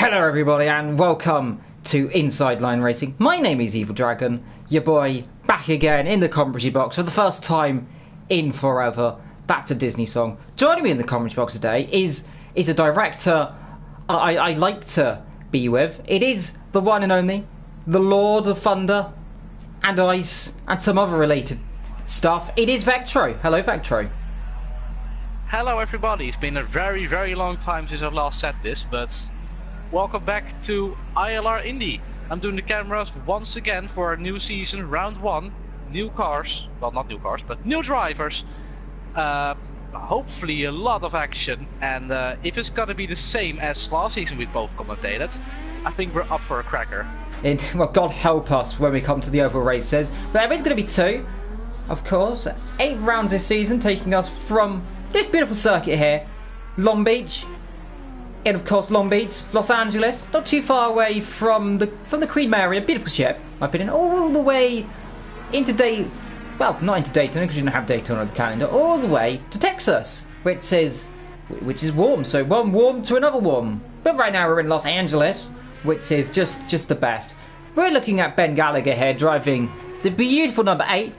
Hello everybody and welcome to Inside Line Racing. My name is Evil Dragon, your boy, back again in the commentary box for the first time in forever. That's a Disney song. Joining me in the commentary box today is a director I like to be with. It is the one and only, the Lord of Thunder and Ice and some other related stuff. It is Vectro. Hello Vectro. Hello everybody, it's been a very, very long time since I last said this, but welcome back to ILR Indy. I'm doing the cameras once again for a new season, round 1, new cars, well not new cars, but new drivers, hopefully a lot of action, and if it's gonna be the same as last season we both commentated, I think we're up for a cracker. Well, God help us when we come to the oval races, but there is going to be 2, of course, 8 rounds this season, taking us from this beautiful circuit here, Long Beach, and of course Long Beach, Los Angeles, not too far away from the Queen area, beautiful ship, in my opinion, all the way into well, not into Daytona because you don't have Daytona on the calendar, all the way to Texas, which is warm, so one warm to another warm. But right now we're in Los Angeles, which is just the best. We're looking at Ben Gallagher here driving the beautiful number 8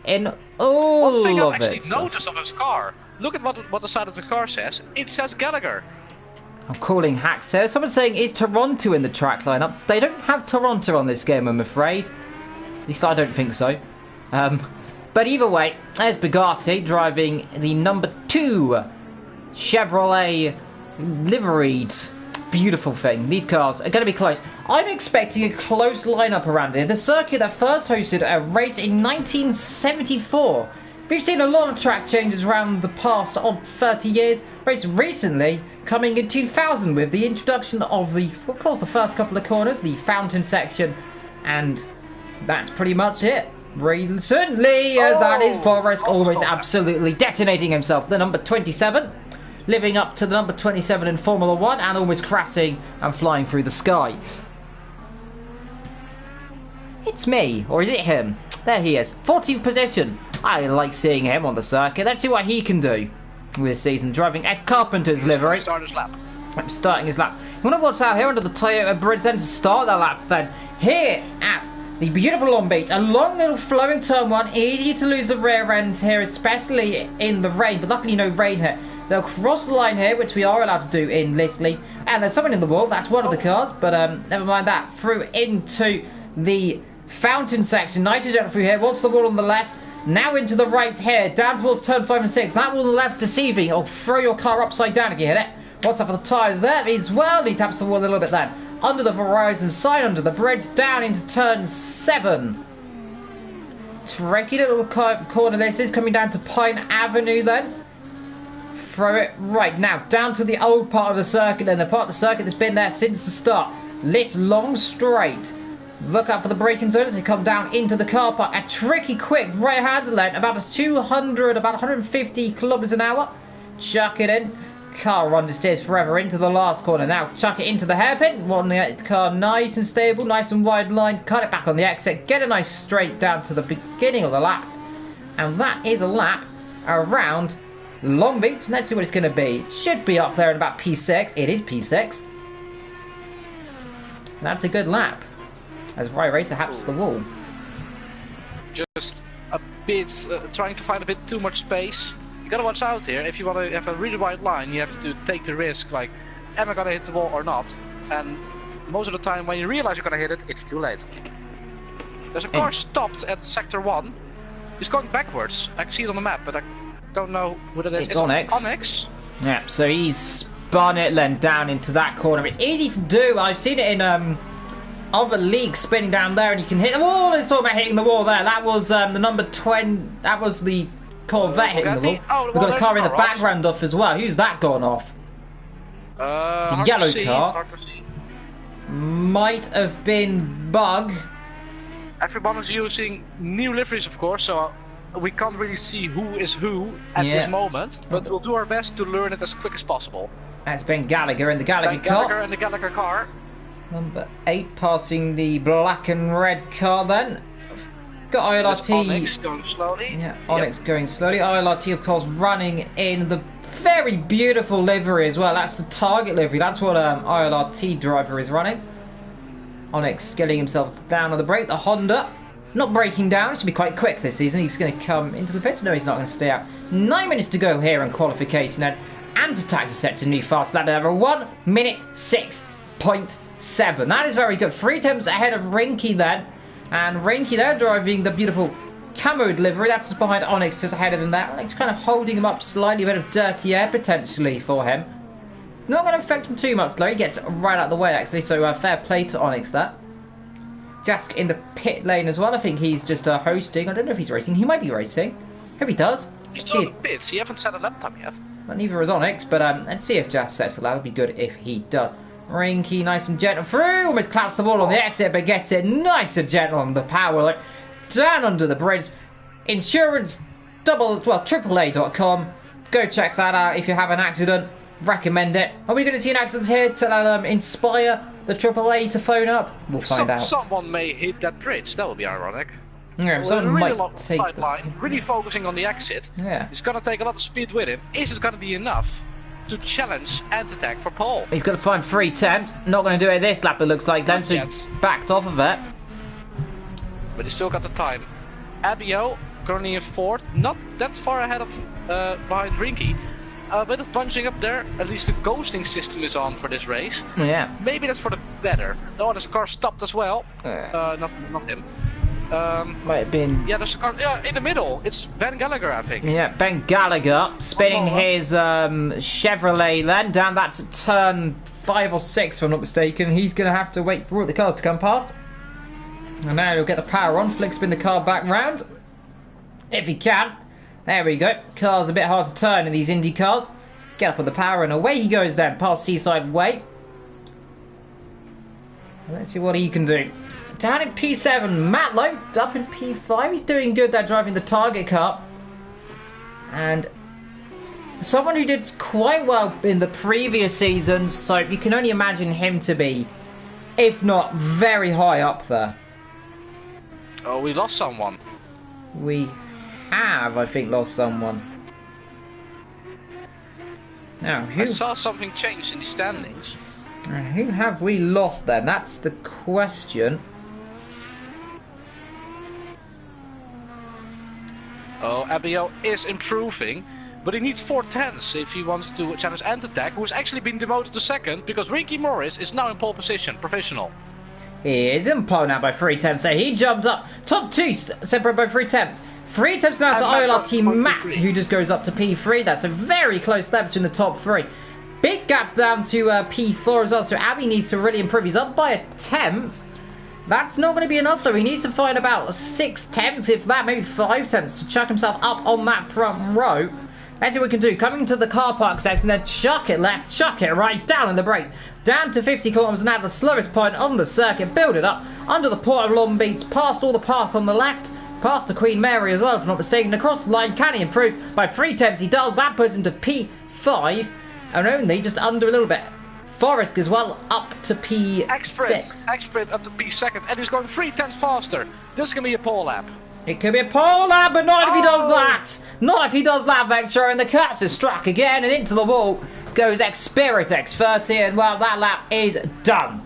in all One thing of I've it. actually noticed of his car, look at what the side of the car says, it says Gallagher. I'm calling hacks here. Someone's saying, is Toronto in the track lineup? They don't have Toronto on this game, I'm afraid. At least I don't think so. But either way, there's Bugatti driving the number 2 Chevrolet liveried. Beautiful thing. These cars are going to be close. I'm expecting a close lineup around here. The circuit that first hosted a race in 1974. We've seen a lot of track changes around the past 30 years. Most recently, coming in 2000 with the introduction of the first couple of corners, the fountain section, and that's pretty much it. Recently, as that is Forrest always absolutely detonating himself. The number 27, living up to the number 27 in Formula 1 and almost crashing and flying through the sky. It's me, or is it him? There he is, 14th position. I like seeing him on the circuit. Let's see what he can do this season, driving Ed Carpenter's livery. Start his lap. I'm starting his lap. You want to watch out here under the Toyota bridge then to start that lap then. Here at the beautiful Long Beach, a long little flowing turn 1, easy to lose the rear end here, especially in the rain, but luckily no rain here. They'll cross the line here, which we are allowed to do in Lisley, and there's someone in the wall, that's one of the cars, but never mind that. Through into the fountain section, nice and gentle through here, onto the wall on the left, now into the right here, down towards turn 5 and 6, that wall on the left deceiving, or throw your car upside down if you hit it. What's up for the tyres there as well, he taps the wall a little bit then. Under the Verizon sign, under the bridge, down into turn 7. Tricky little corner this is, coming down to Pine Avenue then. Throw it right now, down to the old part of the circuit and the part of the circuit that's been there since the start. This long straight. Look out for the braking zone as they come down into the car park. A tricky, quick right-hander lane, about 150 kilometers an hour. Chuck it in. Car understeers forever into the last corner. Now chuck it into the hairpin. Want the car nice and stable, nice and wide line. Cut it back on the exit. Get a nice straight down to the beginning of the lap. And that is a lap around Long Beach. Let's see what it's going to be. It should be up there in about P6. It is P6. That's a good lap. As Ry Racer haps the wall. Just a bit, trying to find a bit too much space. You gotta watch out here. If you want to have a really wide line, you have to take the risk, like, am I gonna hit the wall or not? And most of the time when you realize you're gonna hit it, it's too late. There's a car stopped at sector 1. It's going backwards. I can see it on the map, but I don't know what it is. It's Onyx. Onyx? Yeah, so he's spun it then down into that corner. It's easy to do. I've seen it in other leagues, spinning down there, and you can hit the wall. Let's talk about hitting the wall there. That was the number 20. That was the Corvette hitting the wall. Oh, We've got a car in the background off as well. Who's that gone off? It's a yellow car. Might have been Bug. Everyone is using new liveries, of course, so we can't really see who is who at this moment, but we'll do our best to learn it as quick as possible. That's Ben Gallagher in the Gallagher car. Gallagher in the Gallagher car. Number 8 passing the black and red car then. Got ILRT. Onyx going slowly. Yeah, Onyx going slowly. ILRT, of course, running in the Very beautiful livery as well. That's the target livery. That's what ILRT driver is running. Onyx getting himself down on the brake. The Honda not breaking down. It should be quite quick this season. He's going to come into the pit. No, he's not going to stay out. 9 minutes to go here in qualification. And Anti-Tac to set to new fast lap over 1 minute 6.7. That is very good. 3 attempts ahead of Rinky then. And Rinky there driving the beautiful camoed livery. That's just behind Onyx, just ahead of him there. Onyx kind of holding him up slightly, a bit of dirty air potentially for him. Not going to affect him too much though. He gets right out of the way actually, so fair play to Onyx there. Just in the pit lane as well. I think he's just hosting. I don't know if he's racing. He might be racing. Hope he does. He's still in the pits. He hasn't set a lap time yet. Well, neither is Onyx, but let's see if Jas sets a lap. It'd be good if he does. Rinky nice and gentle through. Almost clouts the ball on the exit, but gets it nice and gentle on the power. Down under the bridge. Insurance AAA.com. Go check that out if you have an accident. Recommend it. Are we going to see an accident here to inspire the AAA to phone up? We'll find out. Someone may hit that bridge. That would be ironic. Yeah, someone really might take tight line, really focusing on the exit. Yeah. He's going to take a lot of speed with him. Is it going to be enough to challenge Anti-Tac for pole? He's going to find 3 attempts. Not going to do it this lap, it looks like. Then so he backed off of it. But he's still got the time. Abio currently in 4th, not that far ahead of behind Rinky. A bit of bunching up there. At least the ghosting system is on for this race. Yeah. Maybe that's for the better. Oh, there's a car stopped as well. Not him. Might have been. Yeah, there's a car. Yeah, in the middle. It's Ben Gallagher, I think. Yeah, Ben Gallagher spinning his Chevrolet then down that to turn 5 or 6, if I'm not mistaken. He's going to have to wait for all the cars to come past. And now he'll get the power on, flick spin the car back round. If he can. There we go. Car's a bit hard to turn in these Indy cars. Get up on the power and away he goes then, past Seaside Way. Let's see what he can do. Down in P7, Matlow up in P5. He's doing good there driving the target car. And someone who did quite well in the previous seasons, so you can only imagine him to be, if not very high up there. Oh, we lost someone. We have, I think, lost someone. Now, I saw something change in the standings. Who have we lost then? That's the question. Oh, Abio is improving, but he needs 4 tenths if he wants to challenge Anti-Tac, who's actually been demoted to 2nd because Ricky Morris is now in pole position, professional. He is in pole now by 3 attempts, so he jumped up. Top 2 separated by 3 attempts. 3 attempts now to ILRT Matt, who just goes up to P3. That's a very close step between the top 3. Big gap down to P4 as well, so Abby needs to really improve. He's up by a 10th. That's not going to be enough though. He needs to find about 6 attempts, if that, maybe 5 attempts, to chuck himself up on that front row. Let's see what we can do. Coming to the car park section, then chuck it left, chuck it right, down in the brakes. Down to 50 kilometers an hour, the slowest point on the circuit. Build it up under the Port of Long Beach, past all the park on the left. Past the Queen Mary as well, if I'm not mistaken. Across the line, can he improve? By 3 attempts, he does. That puts him to P5. And only just under a little bit. Forrest as well, up to P6. X-Sprint up to P2nd, and he's going 3 tenths faster. This can be a pole lap. It could be a pole lap, but not if he does that. Not if he does that, Vector. And the Cats is struck again, and into the wall goes X-Spirit X30. And well, that lap is done.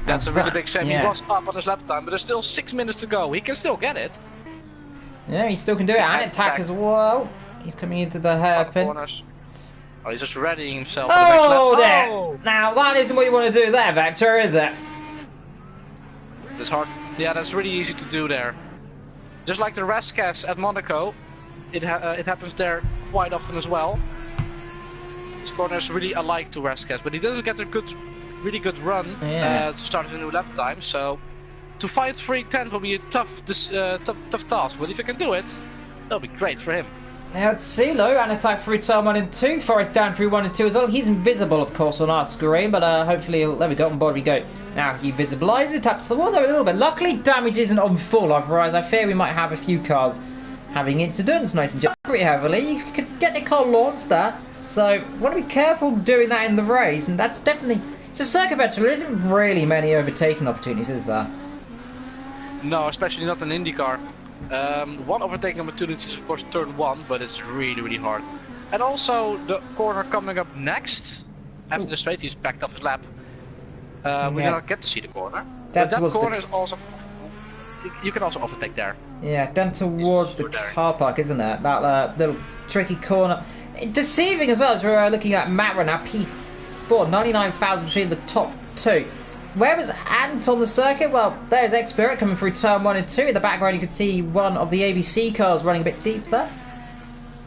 That's a really big shame. Yeah. He was up on his lap time, but there's still 6 minutes to go. He can still get it. Yeah, he still can do it. And attack as well. He's coming into the hairpin. Oh, he's just readying himself for the next lap. There. Oh! Now, that isn't what you want to do there, Vector, is it? That's hard. Yeah, that's really easy to do there. Just like the Rascas at Monaco, it happens there quite often as well. These corners really alike to Rascas, but he doesn't get a really good run to start a new lap time. So to find 3 tenths will be a tough task. But if he can do it, that'll be great for him. Now it's CeeLo and attack through turn 1 and 2. Forrest down through 1 and 2 as well. He's invisible, of course, on our screen, but hopefully, there we go, on board we go. Now he visibilises, taps the wall there a little bit. Luckily, damage isn't on full, otherwise I fear we might have a few cars having incidents. Nice and gentle, pretty heavily. You could get the car launched there, so want to be careful doing that in the race, and that's definitely... It's a circuit veteran, there isn't really many overtaking opportunities, is there? No, especially not an IndyCar. One overtaking opportunity is of course turn 1, but it's really hard. And also the corner coming up next, after the straight, he's backed up his lap. We don't get to see the corner. But that corner is also, you can also overtake there. Yeah, down towards the car park, isn't it? That little tricky corner. Deceiving as well, as we're looking at Matt right now, P4, 99,000 between the top two. Where was Ant on the circuit? Well, there's X-Spirit coming through turn 1 and 2. In the background, you can see one of the ABC cars running a bit deep there.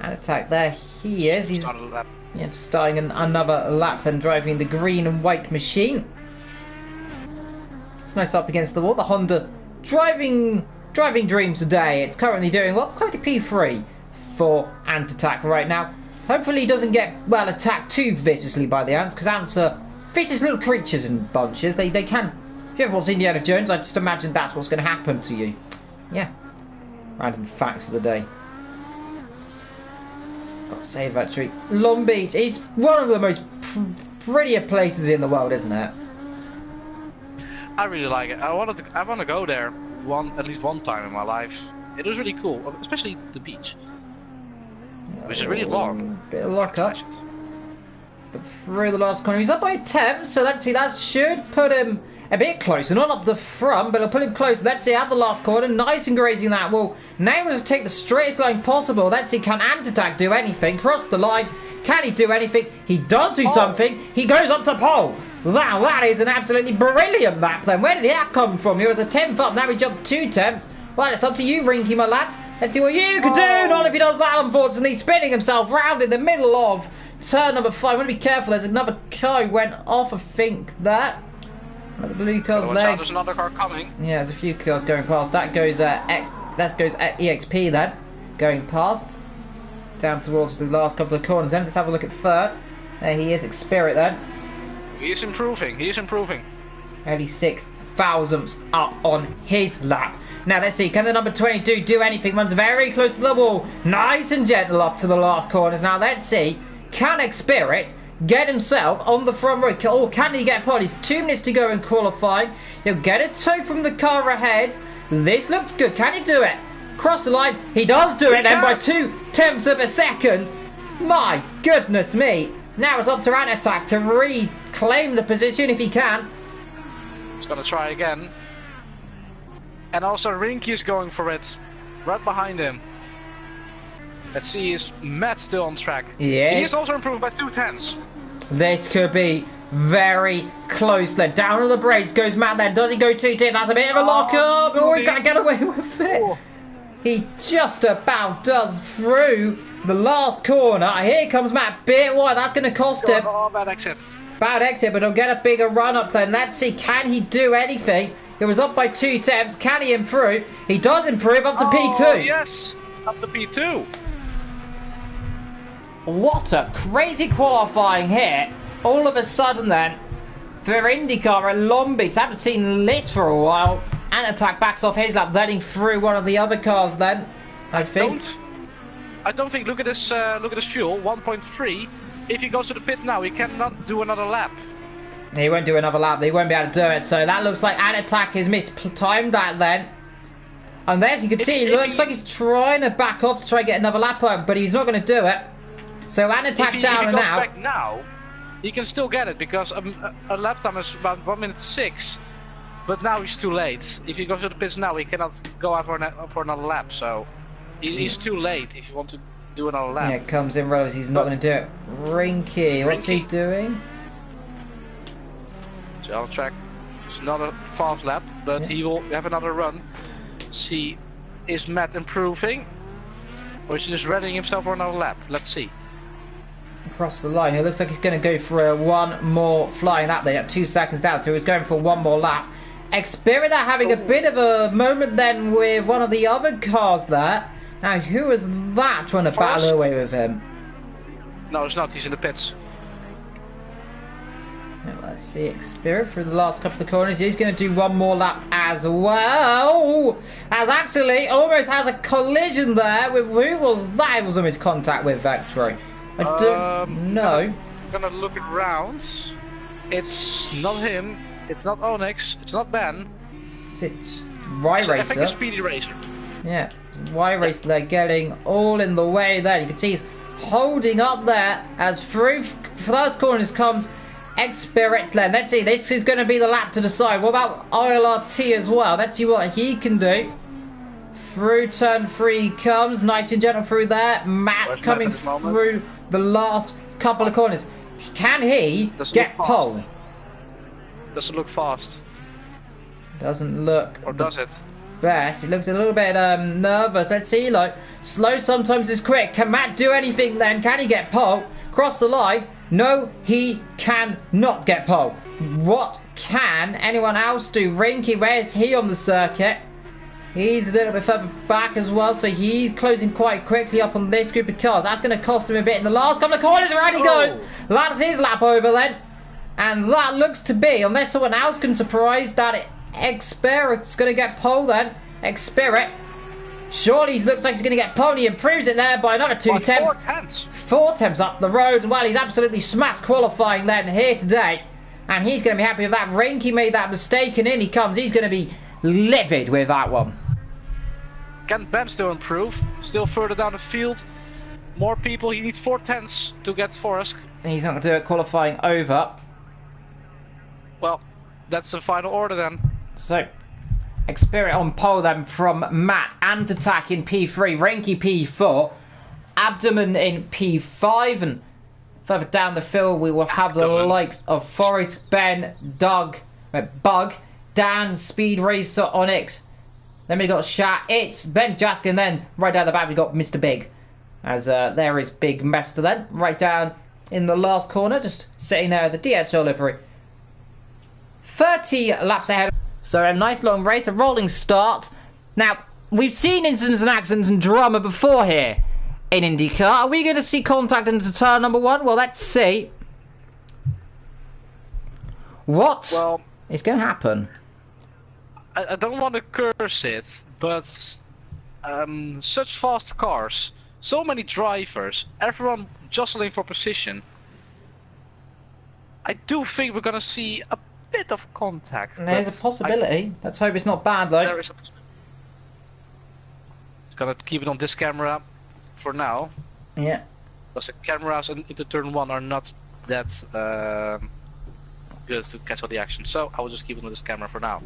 And attack there he is. He's just starting another lap, then driving the green and white machine. It's nice up against the wall. The Honda driving dream today. It's currently doing well, quite a P3 for Ant attack right now. Hopefully he doesn't get, well, attacked too viciously by the ants, because ants are vicious little creatures in bunches. They can. If you ever watch Indiana Jones, I just imagine that's what's going to happen to you. Yeah. Random facts for the day. Got to say that tree. Long Beach is one of the most prettier places in the world, isn't it? I really like it. I want to go there at least one time in my life. It was really cool, especially the beach, which is really long. Bit of luck up. But through the last corner, he's up by 10, so let's see, that should put him a bit closer, not up the front, but it'll put him closer. Let's see, at the last corner, nice and grazing that wall. Now let's take the straightest line possible. Let's see, can Ant attack do anything? Cross the line, can he do anything? He does do something. He goes up to pole. Wow, that is an absolutely brilliant lap then. Where did that come from? He was a 10th up, now he jumped 2 tenths. Well, it's up to you, Rinky, my lad. Let's see what you can do. Not if he does that, unfortunately. Spinning himself round in the middle of turn number 5. I want to be careful. There's another car went off, I think, there. Look at the blue car's leg. There's another car coming. Yeah, there's a few cars going past. That goes EXP then. Going past. Down towards the last couple of corners then. Let's have a look at third. There he is, Xspirit then. He is improving. He is improving. Only 6 thousandths up on his lap. Now let's see, can the number 22 do anything? Runs very close to the wall. Nice and gentle up to the last corners. Now let's see, can Xspirit get himself on the front row? Or can he get pole? He's 2 minutes to go in qualifying. He'll get a tow from the car ahead. This looks good. Can he do it? Cross the line. He does do it then by 2 tenths of a second. My goodness me. Now it's up to Ant Attack to reclaim the position if he can. He's going to try again. And also Rinky is going for it. Right behind him. Let's see, is Matt still on track? Yeah. He is also improved by 2 tenths. This could be very close then. Down on the brakes goes Matt then. Does he go 2 tenths? That's a bit of a lock-up. Oh, he's got to get away with it. Oh. He just about does through the last corner. Here comes Matt. Bit wide. That's going to cost him. Oh, bad exit. Bad exit, but he'll get a bigger run up then. Let's see, can he do anything? He was up by 2 tenths. Can he improve? He does improve up to P2. Yes, up to P2. What a crazy qualifying here. All of a sudden then, for IndyCar at Long Beach. I haven't seen this for a while. And Attack backs off his lap, letting through one of the other cars then, I think. I don't think, look at this fuel, 1.3. If he goes to the pit now, he cannot do another lap. He won't do another lap. He won't be able to do it. So that looks like Ant Attack has mistimed that then. And there you can see, it looks like he's trying to back off to try and get another lap out, but he's not going to do it. So Ant Attack down and out. Back now, he can still get it because a lap time is about 1 minute 6. But now he's too late. If he goes to the pits now, he cannot go out for another lap. So he's too late if you want to do another lap. Yeah, comes in, realizes he's not going to do it. Rinky, what's he doing? He's on track. It's not a fast lap, but he will have another run. See, is Matt improving? Or is he just readying himself for another lap? Let's see. Across the line, it looks like he's going to go for one more flying lap there at 2 seconds down, so he's going for one more lap. Xspirit having a bit of a moment then with one of the other cars there. Now, who is that trying to battle away with him? No, it's not. He's in the pits. Now, let's see. Xspirit through the last couple of corners. He's going to do one more lap as well. As actually almost has a collision there with who was that? It was almost contact with Vectro. I don't know. I'm gonna look around. It's not him. It's not Onyx. It's not Ben. Is it Racer? I think it's Speedy Racer. Yeah, Y race they're getting all in the way there. You can see he's holding up there as through first corners comes X-Spirit then. Let's see, this is going to be the lap to decide. What about ILRT as well? Let's see what he can do. Through turn 3 comes, nice and gentle through there. Matt coming through the last couple of corners. Can he get pole? Doesn't look fast. Doesn't look. Or does it? Best. He looks a little bit nervous. Let's see, like, slow sometimes is quick. Can Matt do anything then? Can he get pole? Cross the line? No, he cannot get pole. What can anyone else do? Rinky, where's he on the circuit? He's a little bit further back as well, so he's closing quite quickly up on this group of cars. That's going to cost him a bit in the last couple of corners. Around he goes. That's his lap over then. And that looks to be, unless someone else can surprise, that X-Spirit's going to get pole then. X-Spirit. Surely he looks like he's going to get pole. He improves it there by another 2 attempts. 4 attempts. 4 attempts up the road. And well, he's absolutely smashed qualifying then here today. And he's going to be happy with that. Rinky made that mistake and in he comes. He's going to be livid with that one. Can Ben still improve? Still further down the field. More people. He needs 4 tenths to get Forrest. He's not going to do it qualifying over. Well, that's the final order then. So, X-Spirit on pole then from Matt. Antatak in P3. Rinky P4. Abdomen in P5. And further down the field we will have the likes of Forrest, Ben, Bug, Dan, Speed Racer, Onyx. Then we got Shat, it's Ben Jask, and then right down the back we got Mr. Big. As there is Big Mester then, right down in the last corner, just sitting there at the DHL livery. 30 laps ahead. So a nice long race, a rolling start. Now, we've seen incidents and accidents and drama before here in IndyCar. Are we going to see contact into turn number 1? Well, let's see. What is going to happen? I don't want to curse it, but such fast cars, so many drivers, everyone jostling for position. I do think we're gonna see a bit of contact. There's a possibility. Let's hope it's not bad though. There is a possibility. Gonna keep it on this camera for now. Yeah. Because the cameras into turn 1 are not that good to catch all the action. So I will just keep it on this camera for now.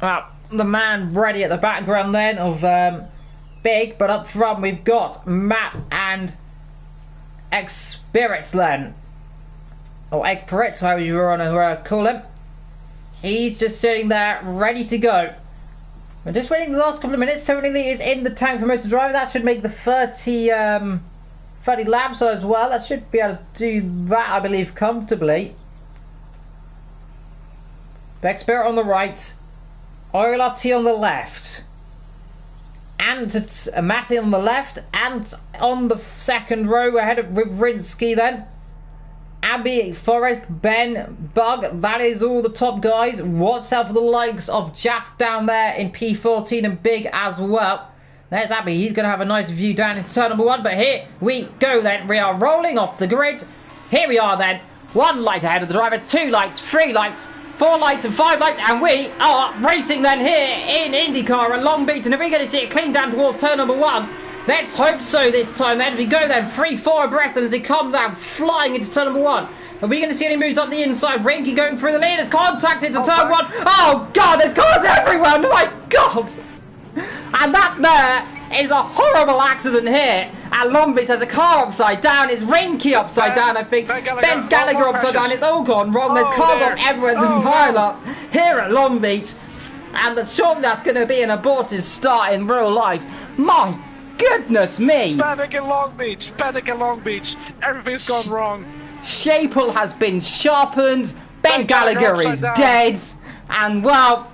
Well, the man ready at the background then of Big, but up front we've got Matt and X-Spirits then. Or Egg-Peritz, however you want to call him. He's just sitting there ready to go. We're just waiting the last couple of minutes. 70 is in the tank for Motor Driver. That should make the 30 laps as well. That should be able to do that, I believe, comfortably. X-Spirit on the right. ILRT on the left, and Matty on the left, and on the second row ahead of Rinsky then. Abby, Forrest, Ben, Bug, that is all the top guys. Watch out for the likes of Jask down there in P14 and Big as well. There's Abby, he's going to have a nice view down into turn number 1, but here we go then. We are rolling off the grid. Here we are then. 1 light ahead of the driver, 2 lights, 3 lights, 4 lights and 5 lights, and we are racing then here in IndyCar at Long Beach. And if we're going to see it clean down towards turn number 1, let's hope so this time then. If we go then 3-4 abreast, and as they come down flying into turn number 1, are we going to see any moves up the inside? Rinky going through the lead, has contacted to turn 1. Oh god, there's cars everywhere, my god! And that there is a horrible accident here at Long Beach. There's a car upside down. It's Rinky upside down, I think. Ben Gallagher upside down. It's all gone wrong. There's cars on everywhere. There's a pile up here at Long Beach. And surely that's going to be an aborted start in real life. My goodness me. Panic in Long Beach. Panic in Long Beach. Everything's gone wrong. Shaple has been sharpened. Ben Gallagher is dead. And well,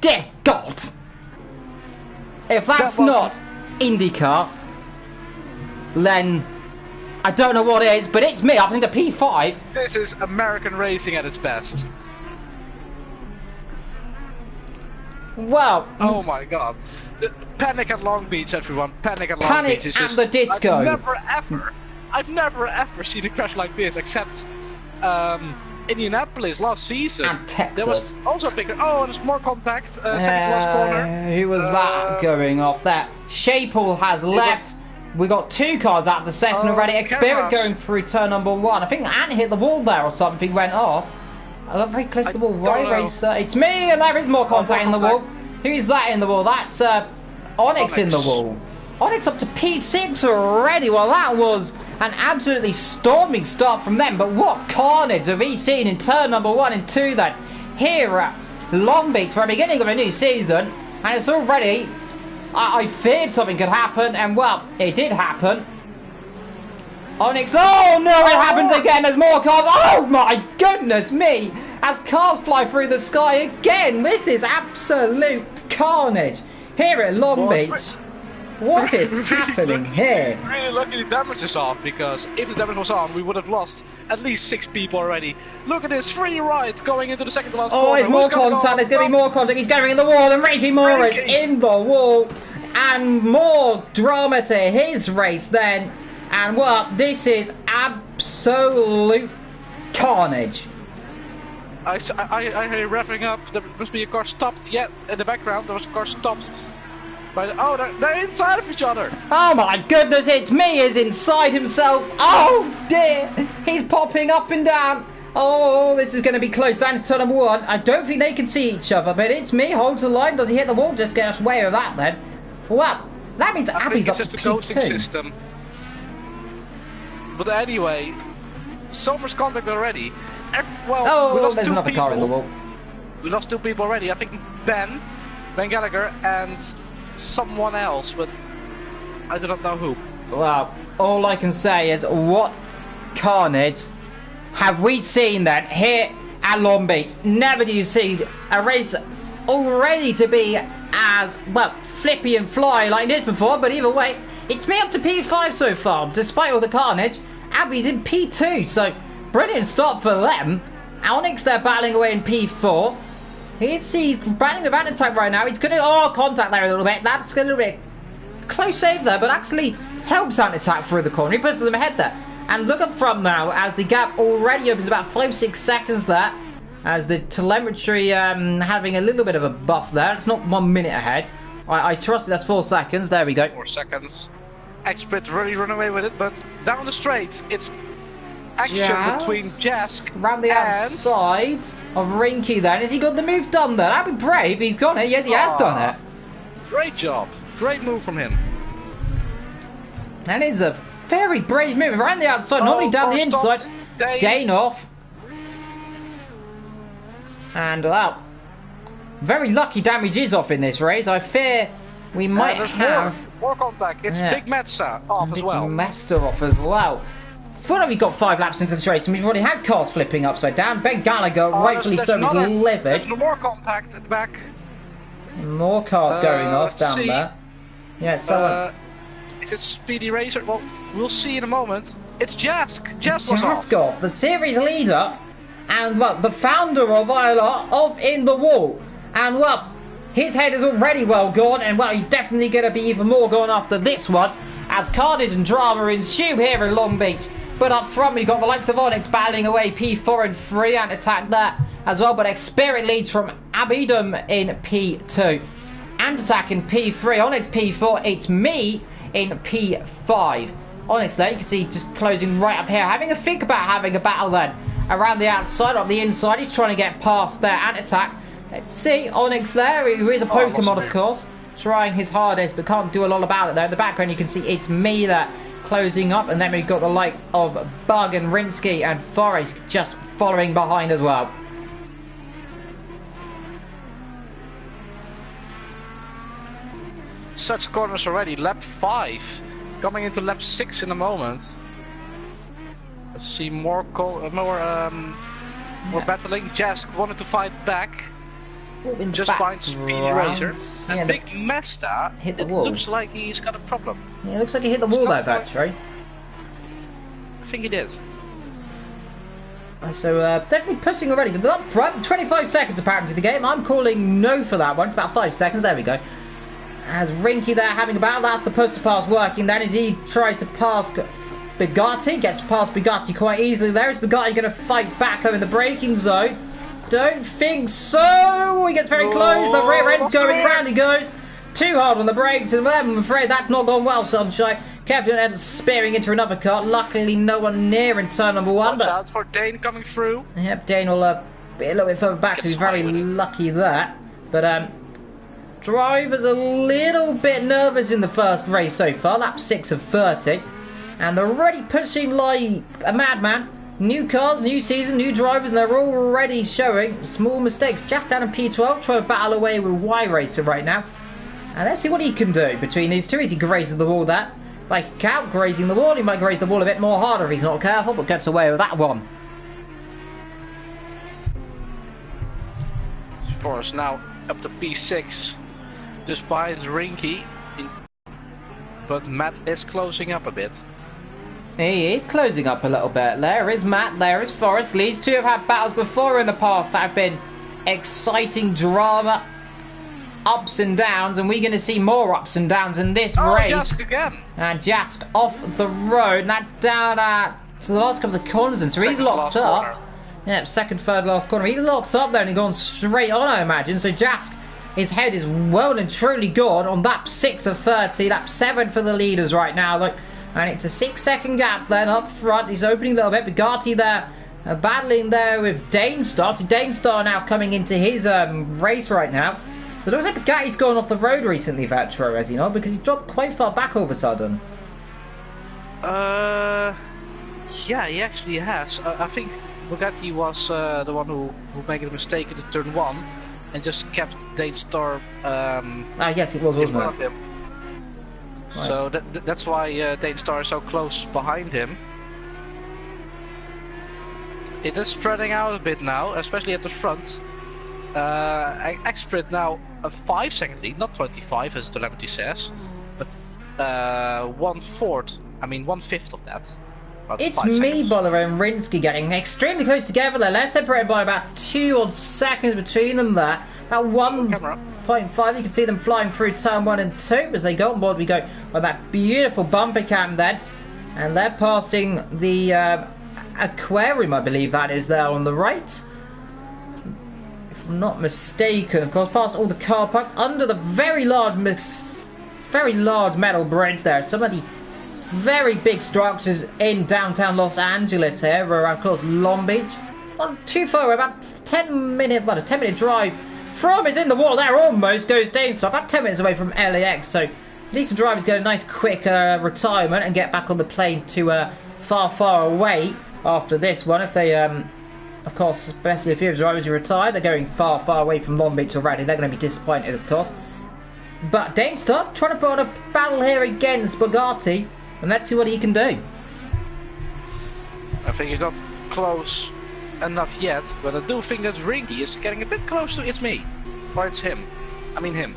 dear God. If that's not IndyCar, then I don't know what it is, but it's me up into P5. This is American racing at its best. Well, oh my god. Panic at Long Beach, everyone. Panic at Long Beach. Beach. Panic at the disco. I've never ever seen a crash like this, except Indianapolis last season. And Texas. There was also a bigger. Oh, and there's more contact. Second to last corner. Who was that going off there? Shapel has left. We got 2 cars out of the session already. Experiment going through turn number 1. I think Ant hit the wall there or something, went off. I got very close to the wall. Right racer. It's me, and there is more contact in the wall. Who's that in the wall? That's Onyx in the wall. Onyx up to P6 already. Well, that was an absolutely storming start from them. But what carnage have we seen in turn number 1 and 2 then? Here at Long Beach for the beginning of a new season. And it's already... I feared something could happen, and well, it did happen. Onyx, oh no, it happens again, there's more cars, oh my goodness me, as cars fly through the sky again. This is absolute carnage here at Long Beach. What is happening here? Really lucky the damage is off, because if the damage was on, we would have lost at least 6 people already. Look at this, free right going into the second to last corner. Oh, there's more contact, there's going to be more contact. He's going in the wall, and Ricky Moore is in the wall. And more drama to his race then. And well, this is absolute carnage. I hear revving up. There must be a car stopped. Yeah, in the background, there was a car stopped. Oh, they're inside of each other. Oh my goodness, it's me is inside himself. Oh dear, he's popping up and down. Oh, this is going to be close down to turn number 1. I don't think they can see each other, but it's me, holds the line. Does he hit the wall? Just get us away with that then. Well, that means Abby's up to P2. System. But anyway, so much contact already. Well, we lost there's 2 another people. car in the wall. We lost 2 people already. I think Ben Gallagher, and someone else, but I do not know who. Well, all I can say is what carnage have we seen then here at Long Beach. Never did you see a race already to be as, well, flippy and fly like this before, but either way, it's me up to P5 so far. Despite all the carnage, Abby's in P2, so brilliant start for them. Onyx, they're battling away in P4. He's battling with Ant right now. He's going to, contact there a little bit. That's a little bit close save there, but actually helps Ant through the corner. He pushes him ahead there. And look up front now, as the gap already opens about 5-6 seconds there. As the telemetry having a little bit of a buff there. It's not 1 minute ahead. I trust that's 4 seconds. There we go. 4 seconds. Expert really run away with it, but down the straight, it's action between Jask around the outside of Rinky then. Has he got the move done there? That'd be brave. He's got it. Yes, he has done it. Great job. Great move from him. That is a very brave move. Around the outside, normally down the inside. Dane off. And wow. Very lucky damage is off in this race. I fear we might have more contact. It's Big Metza off as well. Big Mester off as well. Thought we've got 5 laps into this race and we've already had cars flipping upside down. Ben Gallagher, rightfully so, is livid. There's more contact at the back. More cars going off down there. Yeah, so is it Speedy Racer? Well, we'll see in a moment. It's Jask. Jask off, the series leader, and well, the founder of ILR, off in the wall. And well, his head is already well gone, and well, he's definitely going to be even more gone after this one, as carnage and drama ensue here in Long Beach. But up front, we've got the likes of Onyx battling away P4 and 3 and attack that as well. But Spirit leads from Abidum in P2 and attack in P3. Onyx P4. It's me in P5. Onyx there, you can see just closing right up here, having a think about having a battle then around the outside, on the inside. He's trying to get past there and attack. Let's see Onyx there, who is a Pokemon, of course, trying his hardest but can't do a lot about it there. In the background, you can see it's me there. Closing up, and then we've got the likes of Bug and Rinsky and Forest just following behind as well. Such corners already. Lap 5, coming into lap 6 in a moment. Let's see more battling. Jask wanted to fight back. Just behind Speedy Razor. And Big Mesta, hit the wall. Looks like he's got a problem. Yeah, it looks like he hit the wall there, actually. I think he did. So, definitely pushing already. But up front, 25 seconds apparently to the game. I'm calling no for that one. It's about 5 seconds. There we go. As Rinky there having a battle. That's the push to pass working then as he tries to pass Bugatti gets past Bugatti quite easily there. Is Bugatti going to fight back though in the braking zone? Don't think so. He gets very close. The rear end's going round. He goes too hard on the brakes, and I'm afraid that's not gone well, Sunshine. Kevin ends up spearing into another car. Luckily, no one near in turn number 1. Watch out for Dane coming through. Yep, Dane will be a little bit further back, so he's very lucky there. But driver's a little bit nervous in the first race so far. Lap 6 of 30. And they're already pushing like a madman. New cars, new season, new drivers, and they're already showing small mistakes. Just down in P12, trying to battle away with Y-Racer right now. And let's see what he can do between these two. Is he grazing the wall there? Like Cow grazing the wall. He might graze the wall a bit more harder if he's not careful, but gets away with that one. Forrest now up to P6. Just by his Rinky. But Matt is closing up a bit. He is closing up a little bit. There is Matt, there is Forrest. These two have had battles before in the past that have been exciting drama, ups and downs, and we're going to see more ups and downs in this race. Jask again. And Jask off the road, and that's down to the last couple of corners, and so he's locked up. Corner. Yeah, second, third, last corner. He's locked up there and he's gone straight on, I imagine. So Jask, his head is well and truly gone on lap 6 of 30, lap 7 for the leaders right now. Look. And it's a 6-second gap then up front. He's opening a little bit. Bugatti there battling there with Danestar. So Danestar now coming into his race right now. So it looks like Bugatti's gone off the road recently, Vetro, has he not? Because he's dropped quite far back all of a sudden. Yeah, he actually has. I think Bugatti was the one who made a mistake in the turn 1 and just kept Danestar. Yes, it was, wasn't it? Right. So that's why Danestar is so close behind him. It is spreading out a bit now, especially at the front. Expert now a 5-second lead, not 25 as telemetry says, but 1/4, I mean 1/5 of that. It's me, Boller, and Rinsky getting extremely close together there. They're separated by about 2 odd seconds between them there. About 1.5, you can see them flying through turn 1 and 2 as they go on board. We go on that beautiful bumper cam then, and they're passing the aquarium, I believe that is there on the right. If I'm not mistaken, of course, past all the car parks under the very large metal bridge there. Some of the very big structures in downtown Los Angeles here, around, of course, Long Beach. Not too far, about a 10-minute drive from is in the wall there, almost goes down, so about 10 minutes away from LAX. So decent drivers get a nice quick retirement and get back on the plane to far away after this one. If they, of course, especially a few of the drivers who retired, they're going far away from Long Beach already. They're going to be disappointed, of course. But Danestar trying to put on a battle here against Bugatti, and let's see what he can do. I think he's not close enough yet, but I do think that Rinky is getting a bit close to it's me. Or it's him. I mean him.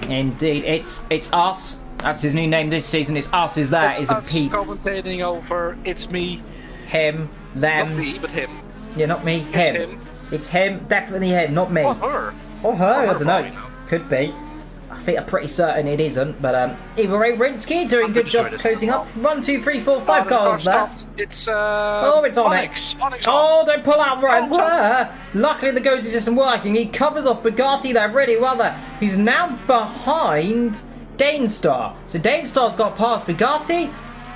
Indeed, it's us. That's his new name this season. It's us is there. It's a Pete. Commentating over it's me. Him, them. Not me, but him. Yeah, not me, him. It's him. It's him, definitely him, not me. Or her. Or her, I don't know. Could be. I think I'm pretty certain it isn't, but either way, Rinsky doing a good job closing up. 1, 2, 3, 4, 5 cars there. It's it's Onyx. Oh, don't pull out right there. Luckily the ghosting system working. He covers off Bugatti there really well there. He's now behind Danestar. So Danestar's got past Bugatti.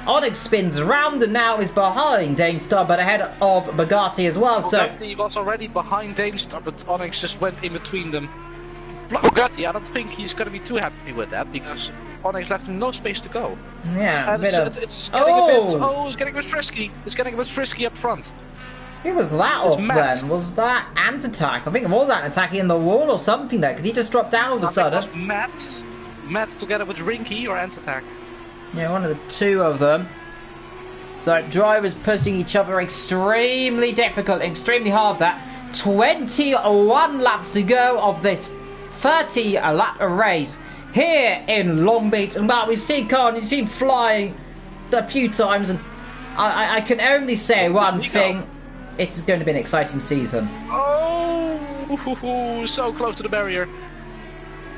Onyx spins around and now is behind Danestar, but ahead of Bugatti as well. So Bugatti was already behind Danestar, but Onyx just went in between them. Bugatti, I don't think he's going to be too happy with that, because Onyx left him no space to go. Yeah, and it's getting a bit frisky. It's getting a bit frisky up front. Who was that off then? Was that Ant-Attack? I think it was Ant-Attack in the wall or something there, because he just dropped down all of a sudden. It was Matt together with Rinky or Ant-Attack. Yeah, one of the two of them. So drivers pushing each other extremely difficult, extremely hard there. 21 laps to go of this 30-lap race here in Long Beach. And we've seen Khan, you've seen flying a few times, and I can only say one thing: it is going to be an exciting season. Oh, so close to the barrier.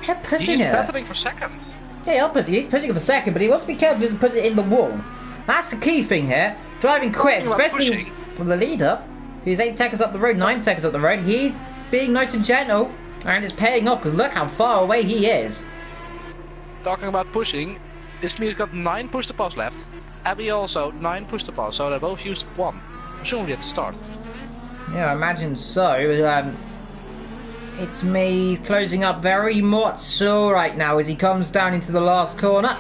They're pushing it. He's battling for second. Yeah, he's pushing it for second, but he wants to be careful he doesn't put it in the wall. That's the key thing here. Driving quick, especially with the leader, who's 8 seconds up the road, 9 seconds up the road. He's being nice and gentle, and it's paying off, because look how far away he is. Talking about pushing, this means got 9 push-to-pass left. Abby also 9 push-to-pass, so they both used 1. Presumably at the start. Yeah, I imagine so. It's me closing up very much so right now as he comes down into the last corner.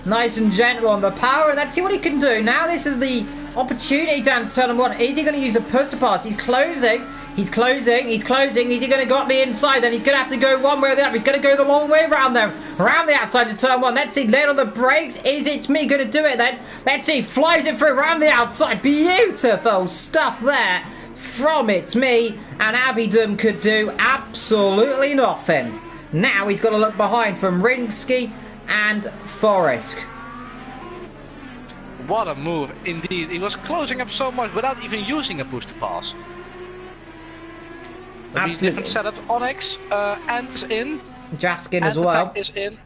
Nice and gentle on the power, and let's see what he can do. Now this is the opportunity down to turn him 1. Is he going to use a push to pass? He's closing. He's closing. He's closing. Is he going to go up the inside? Then he's going to have to go one way or the other. He's going to go the long way around there. Around the outside to turn 1. Let's see. Late on the brakes. Is it me going to do it then? Let's see. Flies it through around the outside. Beautiful stuff there from It's Me. And Abidum could do absolutely nothing. Now he's got to look behind from Rinsky and Forrest. What a move indeed. He was closing up so much without even using a push to pass. Absolutely. Different setup. Onyx, Ant is in. Jaskin as well. Is in.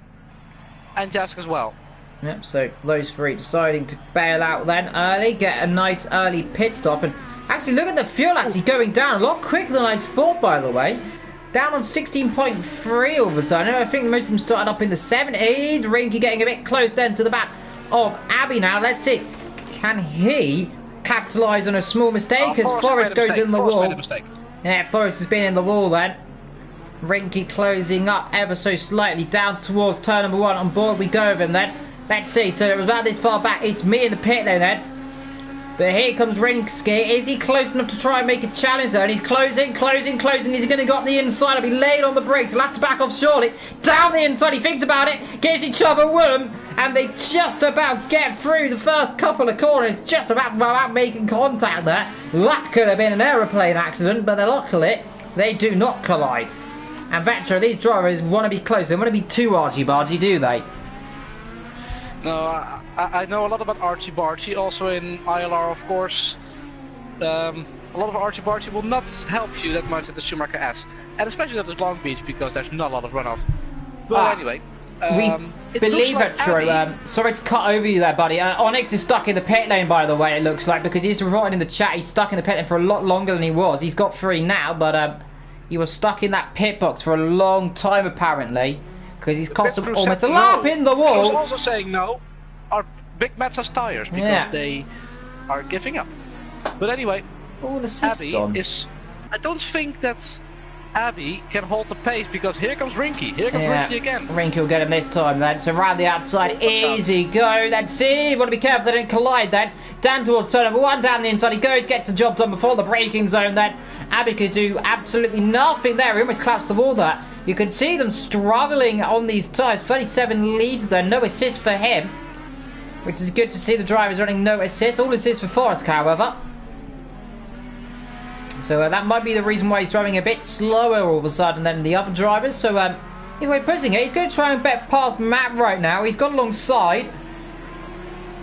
And Jask as well. Yep, so those three deciding to bail out then early, get a nice early pit stop, and actually look at the fuel actually going down a lot quicker than I thought, by the way. Down on 16.3 all of a sudden. I think most of them started up in the 70s. Rinky getting a bit close then to the back of Abby now. Let's see. Can he capitalise on a small mistake as Forrest goes in the wall? Yeah, Forrest has been in the wall then. Rinky closing up ever so slightly down towards turn number 1. On board we go with him then. Let's see. So it was about this far back. It's me in the pit lane then. But here comes Rinsky. Is he close enough to try and make a challenge there? And he's closing. He's going to go up the inside. He'll be laid on the brakes. He'll have to back off shortly. Down the inside. He thinks about it. Gives each other room. And they just about get through the first couple of corners. Just about making contact there. That could have been an aeroplane accident. But luckily, they do not collide. And Vector, these drivers want to be close. They want to be too argy-bargy, do they? No, I know a lot about argy-bargy, also in ILR, of course. A lot of argy-bargy will not help you that much at the Schumacher S. And especially at the Long Beach, because there's not a lot of runoff. But anyway... we believe it, true. Sorry to cut over you there, buddy. Onyx is stuck in the pit lane, by the way, it looks like, because he's reported in the chat he's stuck in the pit lane for a lot longer than he was. He's got 3 now, but he was stuck in that pit box for a long time, apparently. Because he's cost him almost a lap in the wall. I was also saying no. Our Big Mats has tires because they are giving up. But anyway, Abby is... I don't think that Abby can hold the pace because here comes Rinky. Here comes Rinky again. Rinky will get him this time then. So around the outside, easy go. Let's see. Want to be careful they don't collide then. Down towards turn number 1. Down the inside he goes. Gets the job done before the braking zone then. Abby could do absolutely nothing there. He almost collapsed the wall there. You can see them struggling on these tyres. 37 litres there. No assist for him. Which is good to see the drivers running no assist. All assists for Forrest, however. So that might be the reason why he's driving a bit slower all of a sudden than the other drivers. So if we're pushing it, he's going to try and bet past Matt right now. He's got alongside.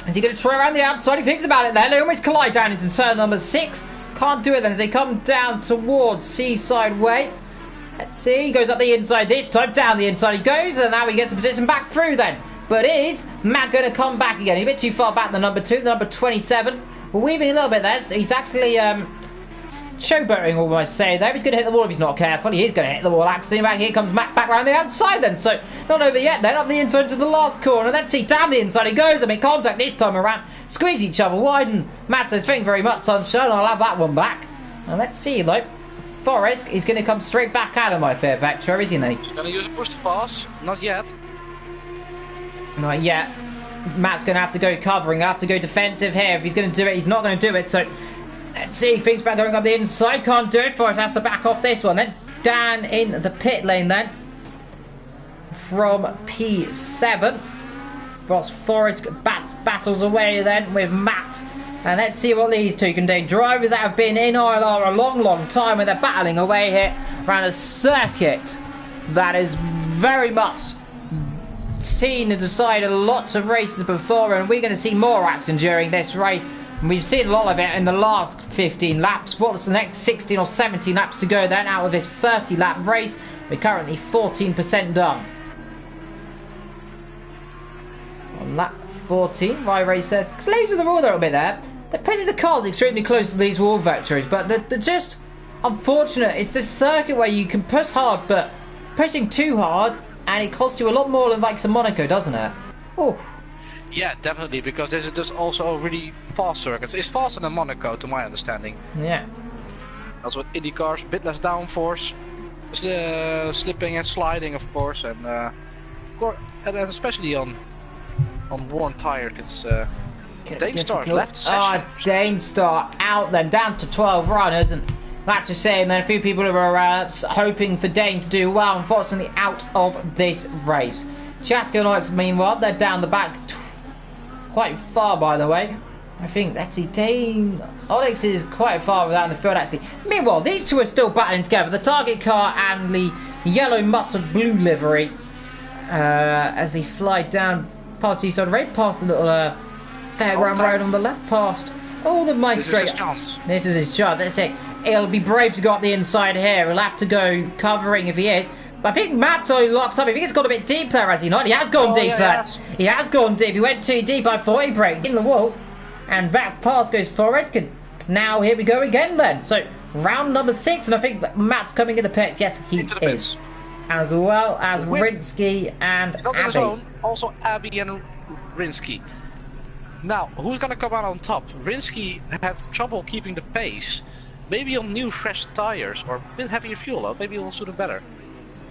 Is he going to try around the outside? He thinks about it there. They almost collide down into turn number 6. Can't do it then as they come down towards Seaside Way. Let's see. He goes up the inside this time. Down the inside he goes. And now he gets the position back through then. But is Matt going to come back again? He's a bit too far back, the number 2, the number 27. We're weaving a little bit there. So he's actually showboating, all I say there. He's going to hit the wall if he's not careful. He is going to hit the wall. Accidentally back. Here comes Matt back around the outside then. So not over yet then. Up the inside to the last corner. Let's see. Down the inside he goes. They make contact this time around. Squeeze each other wide. And Matt says, thank you very much, sunshine. I'll have that one back. And let's see, though. Forrest is going to come straight back at him, I fear, Vector, isn't he? He's going to use a push to pass. Not yet. Not yet. Matt's going to have to go covering. He'll have to go defensive here. If he's going to do it, he's not going to do it. So, let's see. Things back going up the inside. Can't do it. Forrest has to back off this one. Then, down in the pit lane then. From P7. Whilst Forrest battles away then with Matt. And let's see what these two can do. Drivers that have been in ILR a long, long time and they're battling away here around a circuit that is very much seen and decided lots of races before, and we're going to see more action during this race. And we've seen a lot of it in the last 15 laps. What's the next 16 or 17 laps to go then out of this 30 lap race? We're currently 14% done. lap 14. Rai said, close to the wall a little bit there. They're pushing the cars extremely close to these wall vectors, but they're just unfortunate. It's this circuit where you can push hard, but pushing too hard, and it costs you a lot more than like some Monaco, doesn't it? Oh. Yeah, definitely, because this is just also a really fast circuit. It's faster than Monaco, to my understanding. Yeah. Also with IndyCars, a bit less downforce, slipping and sliding, of course, and especially on worn tires, it's Danestar's left the session. Danestar out then, down to 12 runners, and that's a shame. Then a few people were hoping for Dane to do well, unfortunately out of this race. Chaska and Onyx, meanwhile, they're down the back quite far, by the way. I think that's the Dane. Onyx is quite far down the field, actually. Meanwhile, these two are still battling together. The target car and the yellow mustard blue livery as they fly down past the Eastern Road, past the little fairground road on the left, past all the magistrate. This is his chance. This is his chance. That's it. He'll be brave to go up the inside here. He'll have to go covering if he is. But I think Matt's only locked up. I think it's got a bit deep there, has he not? He has gone deep there. He has gone deep. He went too deep. I thought he braked in the wall. And back past goes Forrest. Now here we go again then. So round number 6, and I think Matt's coming in the pit. Yes, he is. As well as Rinsky and Abby. Also Abby and Rinsky. Now, who's gonna come out on top? Rinsky had trouble keeping the pace. Maybe on new fresh tires or a bit heavier fuel though. Maybe he'll suit him better.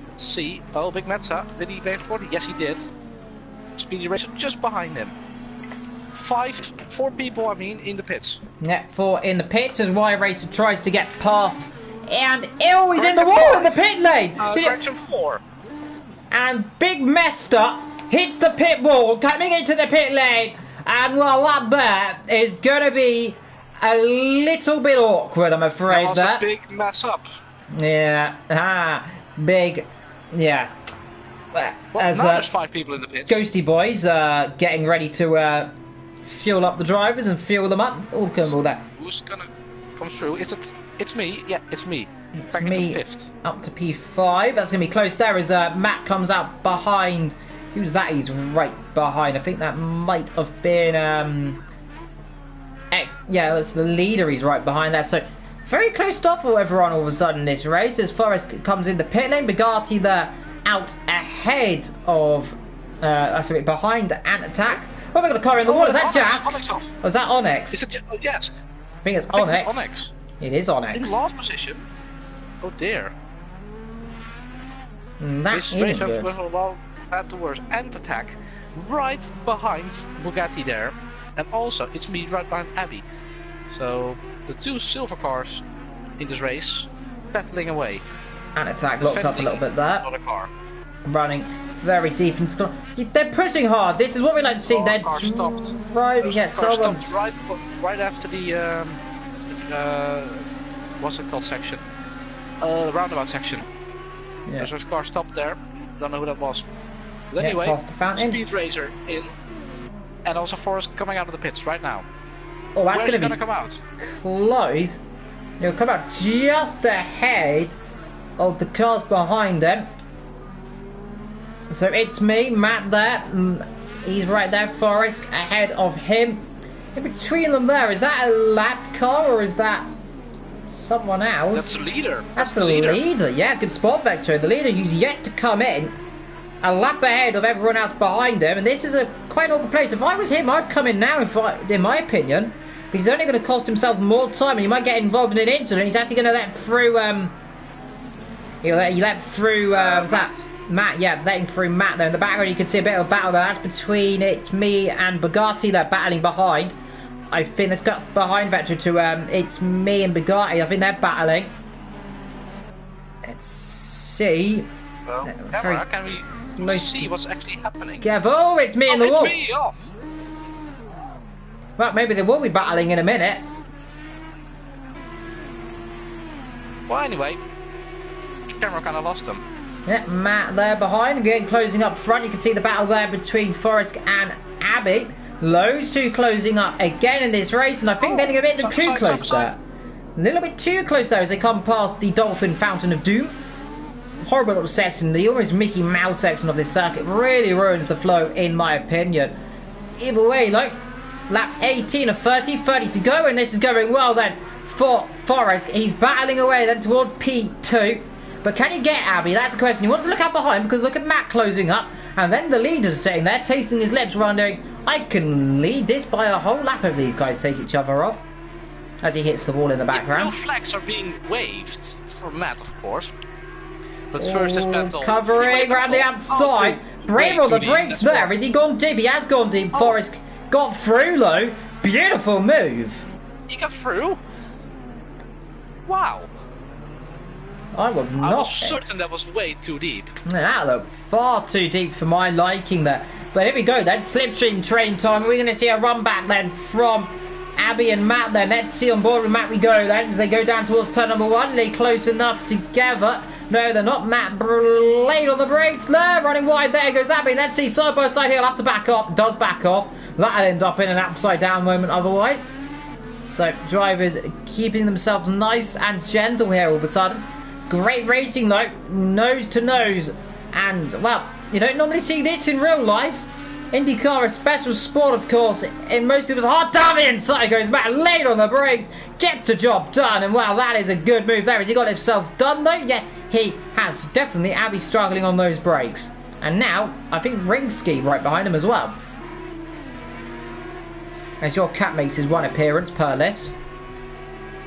Let's see. Oh, Big Metza. Did he make 40? Yes, he did. Speedy Racer just behind him. 4 people, I mean, in the pits. Yeah, 4 in the pits as Y Racer tries to get past. And oh, he's in the wall in the pit lane. Correction 4. And Big Mester hits the pit wall, coming into the pit lane. And well, that there is going to be a little bit awkward, I'm afraid. That was a big mess up. Yeah, big, yeah. Well, as, now there's 5 people in the pits. Ghosty boys getting ready to fuel up the drivers and fuel them up. All that. Who's gonna come through? It's me. Yeah, it's me. It's back me. into 5th. Up to P5. That's gonna be close there as Matt comes out behind. Who's that? He's right behind. I think that might have been yeah, that's the leader. He's right behind there. So very close stop for everyone all of a sudden this race as Forrest comes in the pit lane. Bugatti there out ahead of sorry, behind Ant Attack. Oh, we got a car in the wall. Is that Jask? Oh, is that Onyx? Is it Jask? I think it's Onyx. It is Onyx. In last position. Oh dear. That isn't good. Well, bad to worse. Ant Attack right behind Bugatti there. And also, it's me right behind Abby. So, the 2 silver cars in this race, battling away. Ant Attack locked up a little bit there. Another car. Running very deep into they're pushing hard. This is what we like to see. They're stopped. Driving. Yeah, someone's right after the what's it called section? Roundabout section. Yeah. There's a car stopped there. Don't know who that was. But yeah, anyway, past the fountain. Speed Racer in, and also Forrest coming out of the pits right now. Oh, that's Where's going to come out? Close. He'll come out just ahead of the cars behind him. So it's me, Matt there. He's right there. Forrest ahead of him. In between them there, is that a lap car or is that someone else? That's the leader. That's the leader. Yeah, good spot, Vector. The leader who's yet to come in. A lap ahead of everyone else behind him. And this is a quite awkward place. If I was him, I'd come in now, in my opinion. Because he's only going to cost himself more time. And he might get involved in an incident. He's actually going to let through... he let through... was that... Matt, yeah, letting through Matt there in the background. You can see a bit of a battle there. That's between it's me and Bugatti. They're battling behind. I think let's go behind Vector to it's me and Bugatti. I think they're battling. Let's see. Well, camera, can we see what's actually happening? Yeah, oh, it's me in the wall. It's me off. Well, maybe they will be battling in a minute. Well, anyway, camera kind of lost them. Yeah, Matt there behind, again closing up front. You can see the battle there between Forrest and Abby. Those two closing up again in this race, and I think they're getting a bit too close there. A little bit too close there as they come past the Dolphin Fountain of Doom. Horrible little section, the almost Mickey Mouse section of this circuit really ruins the flow in my opinion. either way, like, lap 18 of 30, 30 to go, and this is going well then for Forrest. He's battling away then towards P2, but can he get Abby? That's the question. He wants to look out behind because look at Matt closing up, and then the leaders are sitting there tasting his lips, wondering, I can lead this by a whole lap if these guys take each other off. As he hits the wall in the background. No flags are being waved for Matt, of course. But first is Vettel. Covering around the outside. Brave on the brakes there. Has he gone deep? He has gone deep. Forrest got through though. Beautiful move. He got through? Wow. I was certain that was way too deep. That looked far too deep for my liking there. But here we go then. Slipstream train time. We're going to see a run back then from Abby and Matt then. Let's see on board with Matt we go then as they go down towards turn number 1. They're close enough together. No, they're not. Matt late on the brakes there. Running wide there goes Abby. Let's see side by side here. He'll have to back off. Does back off. That'll end up in an upside down moment otherwise. So drivers keeping themselves nice and gentle here all of a sudden. Great racing though. Nose to nose. And well, you don't normally see this in real life. IndyCar, a special sport, of course, in most people's heart. Down the inside goes Matt, late on the brakes, gets the job done, and wow, that is a good move there. Has he got himself done, though? Yes, he has. Definitely, Abby struggling on those brakes. And now, I think Ringsky right behind him as well. As your cat makes his one appearance per list.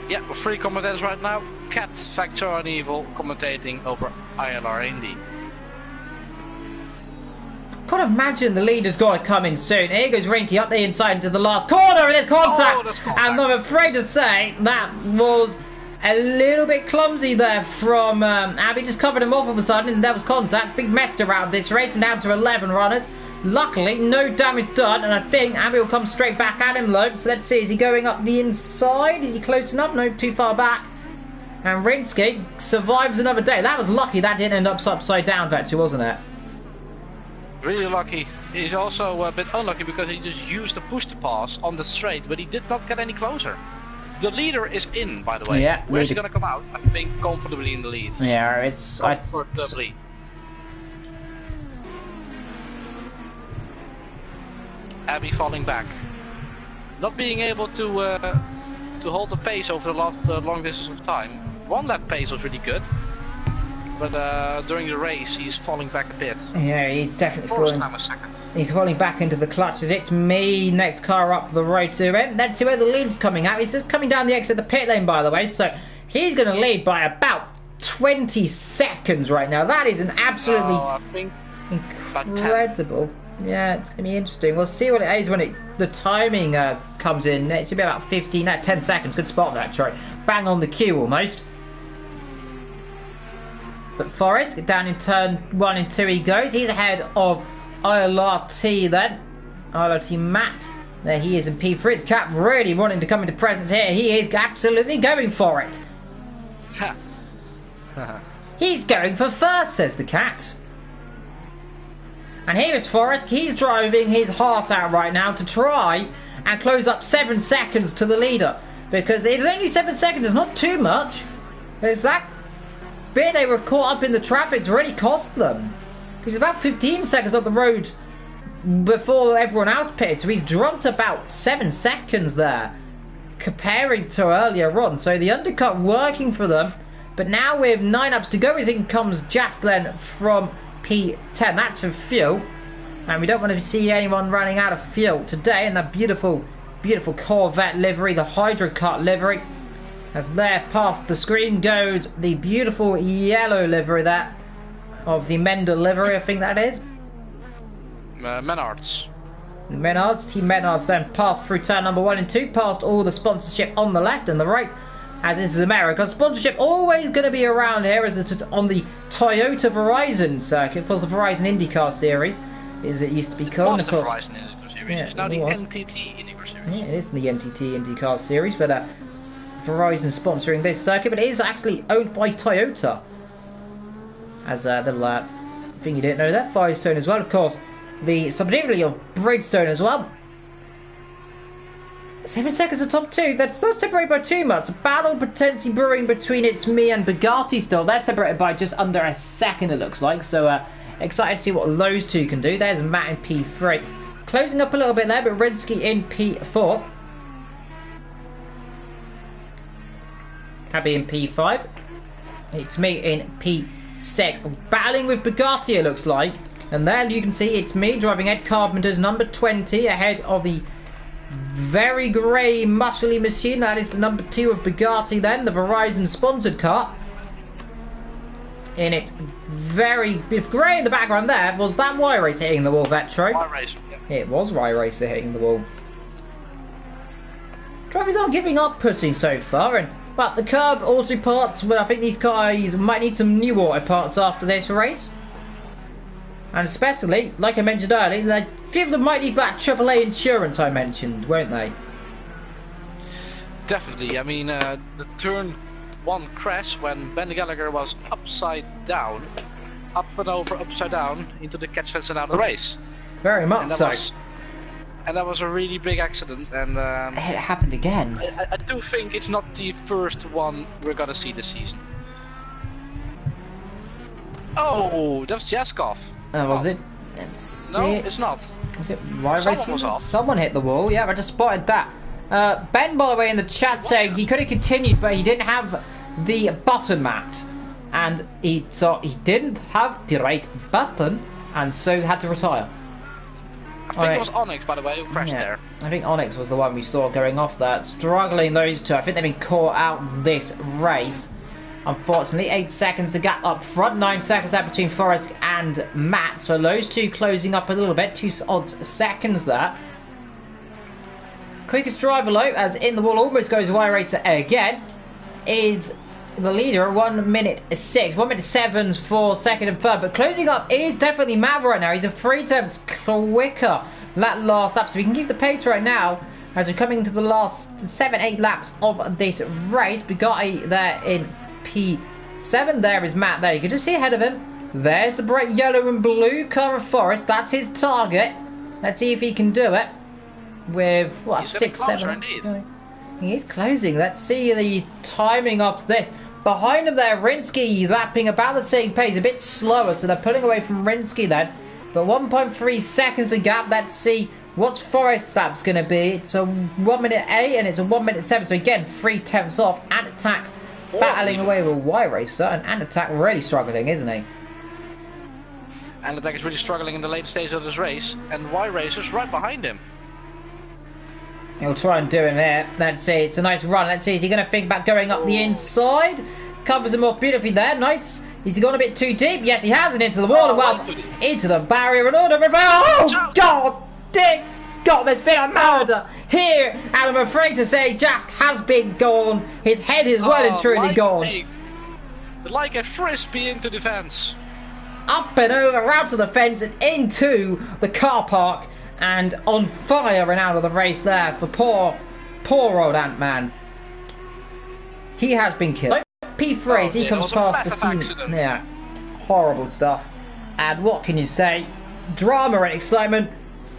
Yeah, we're 3 commentators right now. Cat, Factor and Evil commentating over ILR Indy. Can't imagine the leader's got to come in soon. Here goes Rinky up the inside into the last corner, and there's contact. And I'm afraid to say that was a little bit clumsy there from Abby. Just covered him off all of a sudden, and there was contact. Big mess around this race, and down to 11 runners. Luckily, no damage done, and I think Abby will come straight back at him, though. So let's see, is he going up the inside? Is he close enough? No, too far back. And Rinsky survives another day. That was lucky. That didn't end up upside down, actually, wasn't it? Really lucky. He's also a bit unlucky because he just used the push to pass on the straight, but he did not get any closer. The leader is in, by the way. Yeah. Where's he gonna come out? I think comfortably in the lead. Yeah, it's comfortably. Abby falling back, not being able to hold the pace over the last long distance of time. One lap pace was really good. But during the race, he's falling back a bit. Yeah, he's definitely falling. Time a second. He's falling back into the clutches. It's me, next car up the road to him. Let's see where the lead's coming out. He's just coming down the exit of the pit lane, by the way. So he's going to lead by about 20 seconds right now. That is an absolutely I think incredible. Yeah, it's going to be interesting. We'll see what it is when the timing comes in. It should be about 10 seconds. Good spot that, Troy. Bang on the cue almost. But Forrest, down in turn 1 and 2 he goes. He's ahead of ILRT then. ILRT Matt. There he is in P3. The cat really wanting to come into presence here. He is absolutely going for it. He's going for first, says the cat. And here is Forrest. He's driving his heart out right now to try and close up 7 seconds to the leader. Because it's only 7 seconds. It's not too much. There's that bit they were caught up in the traffic to really cost them. He's about 15 seconds on the road before everyone else pitted, so he's dropped about 7 seconds there comparing to earlier on. So the undercut working for them, but now with 9 laps to go, as in comes Jaslen from P10. That's for fuel, and we don't want to see anyone running out of fuel today in that beautiful Corvette livery, the Hydro Cut livery. As there past the screen goes the beautiful yellow livery there of the Mender livery, I think that is. Menards. Menards, Team Menards then passed through turn number 1 and 2, past all the sponsorship on the left and the right, as this is America. Sponsorship always going to be around here as it's on the Toyota Verizon circuit, of course the Verizon IndyCar series, as it used to be called. Of course, the Verizon IndyCar series. Yeah, it's now the NTT IndyCar series. Yeah, it is the NTT IndyCar series, but Verizon sponsoring this circuit, but it is actually owned by Toyota. As a little thing you didn't know there, Firestone as well, of course. The subsidiary of Bridgestone as well. 7 seconds of top 2. That's not separated by too much. A battle potentially brewing between it's me and Bugatti still. They're separated by just under a second, it looks like. So excited to see what those two can do. There's Matt in P3. closing up a little bit there, but Rinsky in P4. Abby in P5. It's me in P6. Battling with Bugatti, it looks like. And there you can see it's me driving Ed Carpenter's number 20 ahead of the very grey muscly machine. That is the number 2 of Bugatti then, the Verizon sponsored car. In its very grey in the background there. Was that Y-Racer hitting the wall, Vetro? Y-Racer, yeah. It was Y-Racer hitting the wall. Drivers aren't giving up pushing so far, and but the curb auto parts, well, I think these guys might need some new auto parts after this race. And especially, like I mentioned earlier, a few of them might need that AAA insurance I mentioned, won't they? Definitely. I mean, the turn 1 crash when Ben Gallagher was upside down, up and over, upside down, into the catch fence and out of the race. Very much so. And that was a really big accident, and it happened again. I do think it's not the first one we're gonna see this season. Oh, that's Jaskov. Was it? Let's see. No, it's not. Was it Someone was off. Someone hit the wall. Yeah, I just spotted that. Ben, by the way, in the chat saying he could have continued, but he didn't have the button mat, and he didn't have the right button, and so had to retire. I think it was Onyx, by the way, who crashed there. I think Onyx was the one we saw going off there. Struggling, those two. I think they've been caught out this race. Unfortunately, 8 seconds the gap up front. 9 seconds out between Forrest and Matt. So those two closing up a little bit. 2 odd seconds there. Quickest driver low, as in the wall almost goes Y-Racer again, is the leader at 1 minute 6. 1 minute 7's for second and third, but closing up is definitely Matt right now. He's a 3 tenths quicker that last lap, so we can keep the pace right now as we're coming to the last 7-8 laps of this race. Bugatti there in P7. There is Matt there. You can just see ahead of him. There's the bright yellow and blue car of Forest. That's his target. Let's see if he can do it with what, 6, 7 laps to go. He is closing. Let's see the timing of this. Behind him there, Rinsky lapping about the same pace, a bit slower, so they're pulling away from Rinsky then. But 1.3 seconds the gap. Let's see what's Forest's lap's going to be. It's a 1 minute 8 and it's a 1 minute 7. So again, 3 tenths off. And Attack battling away with Y-Racer, and Attack really struggling, isn't he? And Attack is really struggling in the late stage of this race, and Y-Racer's right behind him. He'll try and do him here. Let's see, it's a nice run. Let's see, is he going to think about going up the inside? Covers him off beautifully there. Nice. He's gone a bit too deep. Yes, he has, and into the wall. Well, into the barrier and order. Oh, God, dick. God, there's been a murder here. And I'm afraid to say Jask has been gone. His head is well and truly gone. Like a frisbee into the fence. Up and over, out to the fence and into the car park. And on fire and out of the race there for poor old Ant-Man. He has been killed. P3 as he comes past the scene. Accident. Yeah, horrible stuff. And what can you say? Drama and excitement.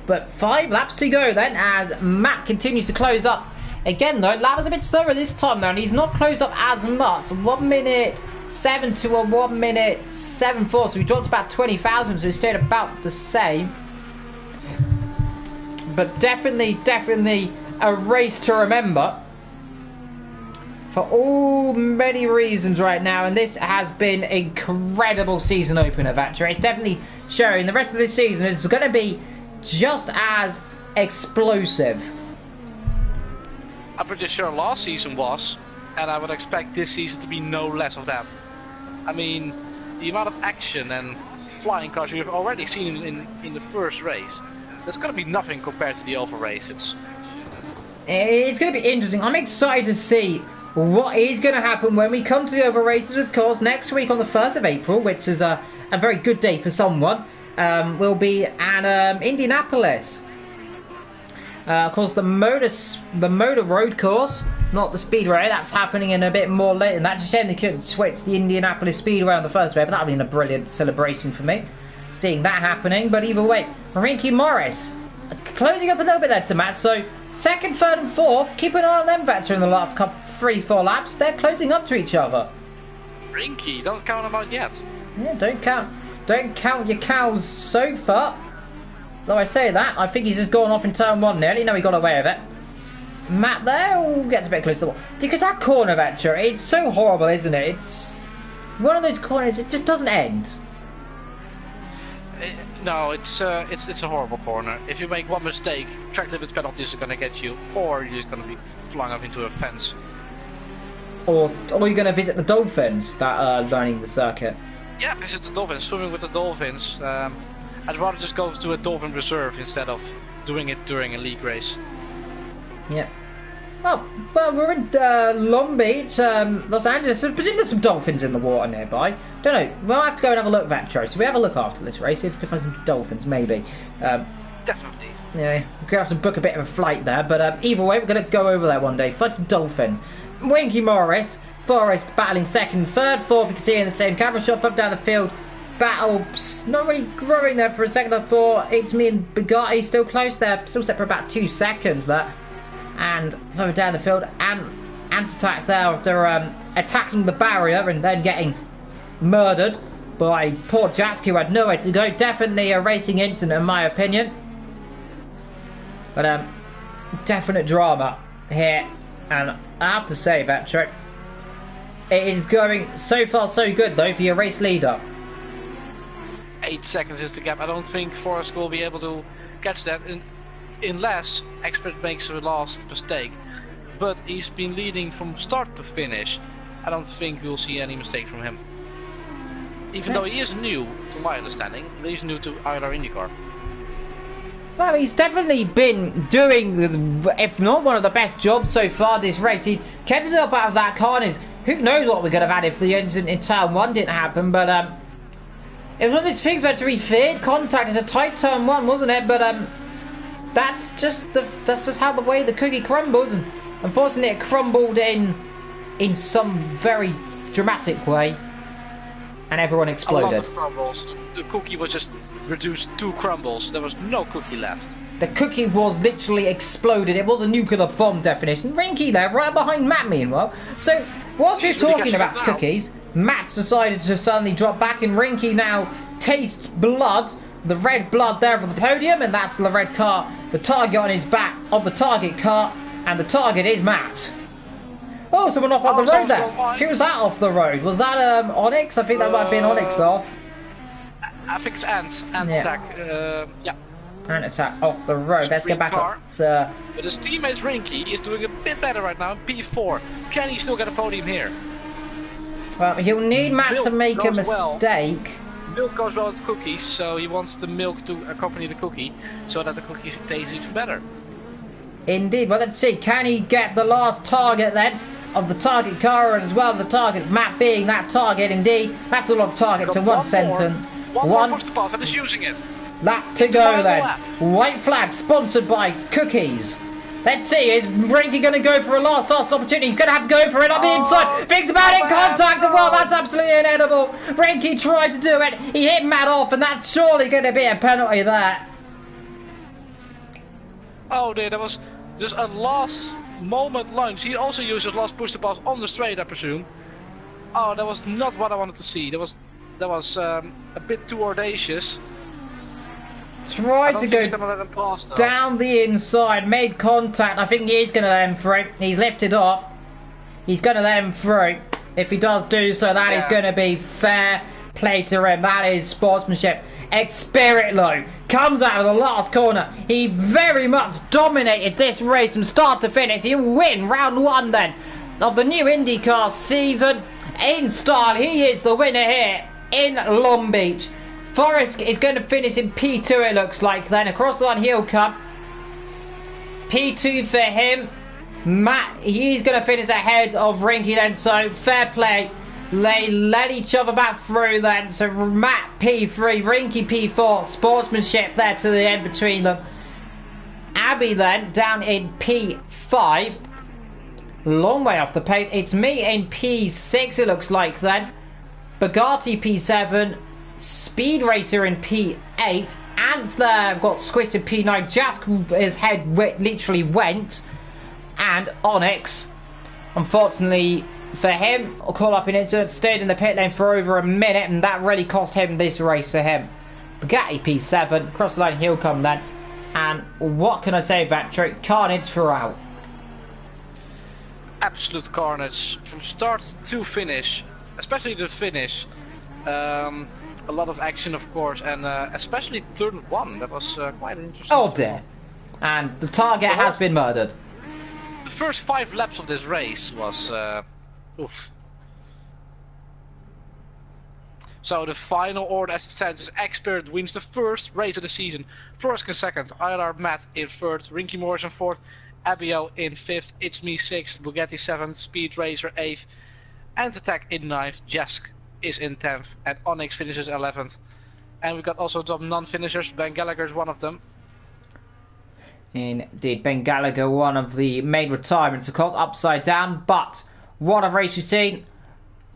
But 5 laps to go then as Matt continues to close up. Again though, lap was a bit slower this time though, and he's not closed up as much. 1 minute 7 to a 1 minute 7.4, so we dropped about 20,000, so we stayed about the same. But definitely a race to remember for all many reasons right now, and this has been an incredible season opener, Vatra. It's definitely showing the rest of this season is going to be just as explosive. I'm pretty sure last season was, and I would expect this season to be no less of that. I mean, the amount of action and flying cars we've already seen in the first race, there's going to be nothing compared to the oval race. It's going to be interesting. I'm excited to see what is going to happen when we come to the oval races, of course, next week on the 1st of April, which is a very good day for someone. Will be at Indianapolis. Of course, the motor road course, not the speedway. That's happening in a bit more later. And that's a shame they couldn't switch the Indianapolis Speedway on the first day, but that would have been a brilliant celebration for me, seeing that happening. But either way, Rinky Morris closing up a little bit there to Matt. So 2nd, 3rd, and 4th. Keep an eye on them, Vector, in the last 3-4 laps. They're closing up to each other. Rinky, don't count them out yet. Yeah, don't count your cows so far. though I say that, I think he's just gone off in turn 1 nearly. No, he got away with it. Matt there gets a bit close to the wall. Because that corner vector, it's so horrible, isn't it? It's one of those corners, it just doesn't end. No, it's a horrible corner. If you make one mistake, track limits penalties are going to get you, or you're just going to be flung off into a fence. Or you're going to visit the dolphins that are learning the circuit. Yeah, visit the dolphins, swimming with the dolphins. I'd rather just go to a dolphin reserve instead of doing it during a league race. Yeah. Well, we're in Long Beach, Los Angeles. I presume there's some dolphins in the water nearby. Don't know. We'll have to go and have a look, Vetro. So we have a look after this race, see if we can find some dolphins, maybe. Definitely. Yeah, we're going to have to book a bit of a flight there, but either way, we're going to go over there one day, find some dolphins. Winky Morris, Forrest battling second, third, fourth, you can see in the same camera shot, up down the field. Battle, not really growing there for a second, I thought. It's me and Bugatti still close there, still set for about 2 seconds there. And further down the field, anti-attack there after attacking the barrier and then getting murdered by poor Jask, who had nowhere to go. Definitely a racing incident in my opinion. But definite drama here. And I have to say, Vetro, it is going so far so good though for your race leader. 8 seconds is the gap. I don't think Forrest will be able to catch that unless Expert makes a last mistake. But he's been leading from start to finish. I don't think we'll see any mistake from him. Even though he is new, to my understanding, he's new to ILR IndyCar. Well, he's definitely been doing, if not one of the best jobs so far this race. He's kept himself out of that car, and who knows what we could have had if the incident in turn 1 didn't happen. But it was one of those things where to be feared contact. It's a tight turn 1, wasn't it? But that's just how the way the cookie crumbles, and unfortunately it crumbled in some very dramatic way, and everyone exploded. A lot of crumbles. The cookie was just reduced to crumbles. There was no cookie left. The cookie was literally exploded. It was a nuclear bomb definition. Rinky there, right behind Matt meanwhile. So whilst we're talking about cookies, Matt's decided to suddenly drop back, and Rinky now tastes blood. The red blood there from the podium, and that's the red car, the target on his back of the target car, and the target is Matt. Oh, someone off on the road there. Who was that off the road? Was that Onyx? I think that might have been Onyx off. I think it's Ant Attack. Yeah. Ant Attack off the road. Let's get back up. But his teammate Rinky is doing a bit better right now in P4. Can he still get a podium here? Well, he'll need Matt to make a mistake. Milk goes well with cookies, so he wants the milk to accompany the cookie, so that the cookie tastes even better. Indeed. Well, let's see. Can he get the last target then of the target car, and as well the target Matt being that target? Indeed. That's a lot of targets in one sentence. One push the path and is using it. Lap to go then. White flag sponsored by cookies. Let's see, is Rinky going to go for a last opportunity? He's going to have to go for it on the inside. Thinks about it, contact, and well, that's absolutely inedible. Rinky tried to do it. He hit Matt off, and that's surely going to be a penalty there. Oh dear, that was just a last moment lunge. He also used his last push to pass on the straight, I presume. Oh, that was not what I wanted to see. That was a bit too audacious. Tried to go down the inside, made contact. I think he is going to let him through. He's lifted off. He's going to let him through. If he does do so, that is going to be fair play to him. That is sportsmanship. Espirito comes out of the last corner. He very much dominated this race from start to finish. He'll win round 1 then of the new IndyCar season in style. He is the winner here in Long Beach. Forrest is going to finish in P2, it looks like. Then across the line he'll come. P2 for him. Matt, he's going to finish ahead of Rinky then. So fair play. They let each other back through then. So Matt P3, Rinky P4. Sportsmanship there to the end between them. Abby then down in P5. Long way off the pace. It's me in P6, it looks like then. Bugatti P7. Speed Racer in P8. Ant there got squished in P9. Jask, his head literally went. And Onyx, unfortunately for him, caught up in incident, stayed in the pit lane for over a minute, and that really cost him this race for him. Bugatti P7. Cross the line, he'll come then. And what can I say, Vettrick? Carnage throughout. Absolute carnage from start to finish, especially the finish. A lot of action, of course, and especially turn 1. That was quite interesting. Oh dear. And the target has been murdered. The first 5 laps of this race was oof. So the final order as it stands is X-Spirit wins the first race of the season. Flores in second, ILR Matt in third, Rinky Morris in fourth, Abio in fifth, It's Me sixth, Bugatti 7th, Speed Racer 8th, and Attack in 9th, Jask is in 10th, and Onyx finishes 11th. And we got also some non-finishers, Ben Gallagher is one of them. Indeed, Ben Gallagher, one of the main retirements, of course, upside down. But what a race you've seen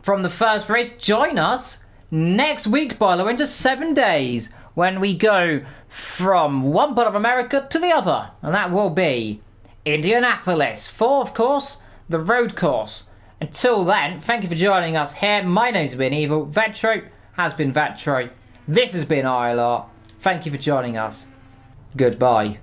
from the first race. Join us next week, by the way, into 7 days, when we go from one part of America to the other. And that will be Indianapolis for, of course, the road course. Until then, thank you for joining us here. My name's been Evil. Vetro has been Vetro. This has been ILR. Thank you for joining us. Goodbye.